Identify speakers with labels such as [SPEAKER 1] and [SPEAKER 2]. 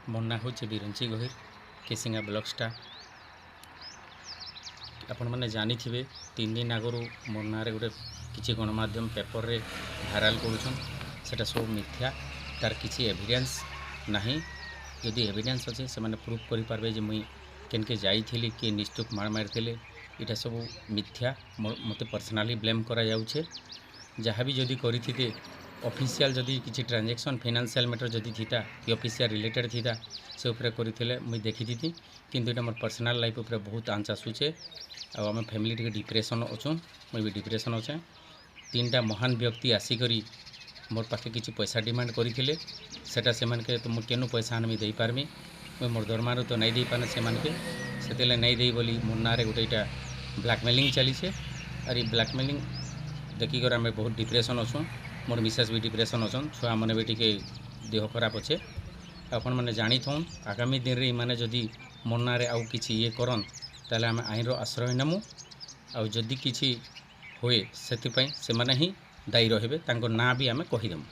[SPEAKER 1] मोर ना हूँ बिरंची गहिर केसिंगा ब्लॉक्सटा आपण मैंने जानी थे 3 दिन आगु मोर ना गोटे किसी गणमाध्यम पेपर रे भाइराल करुछन सब मिथ्या तार किसी एविडेंस नहीं जदि एविडेंस अच्छे से मैंने प्रूफ करें जे मुई केनके जाइली किए निस्तुक मार मारी इटा सब मिथ्या मत पर्सनाली ब्लेम करा जाउछे जहाँ भी जदि करी ऑफिशियल जदि किसी ट्रांजैक्शन फाइनेंशियल मैटर जदि थीता कि ऑफिशियल रिलेटेड थीता से उपरे करथिले मुई देखी थी किंतु एटा मोर पर्सनल लाइफ उपरे बहुत आंच आसुचे आम फैमिली टिके डिप्रेशन अच्छु मुई भी डिप्रेशन अच्छे 3टा महान व्यक्ति आसिकरी मोर पाखे किसी पैसा डिमांड करथिले सेटा से मानके तो मुझे केनु पैसा आनमी दे पारमी मुई मोर दरमार तो नहीं दे पाने से मानके सेतेले नहीं दे बोली मोर ना रे गोटेटा ब्लैकमेलिंग चली और ये ब्लैकमेलिंग देखिकर आम बहुत डिप्रेशन अच्छु मोर मिसेस भी डिप्रेशन अच्छन छुआ मैंने भी टिके देह खराब अच्छे आपण मैंने जानी थन आगामी दिन में माने जदि मोर ना रे आउ किछि ये करन ताले आम आईन आश्रय नेमु आउ जदि किछि होए से माने ही दायी रहिबे तांको ना भी आम कहीदेमु।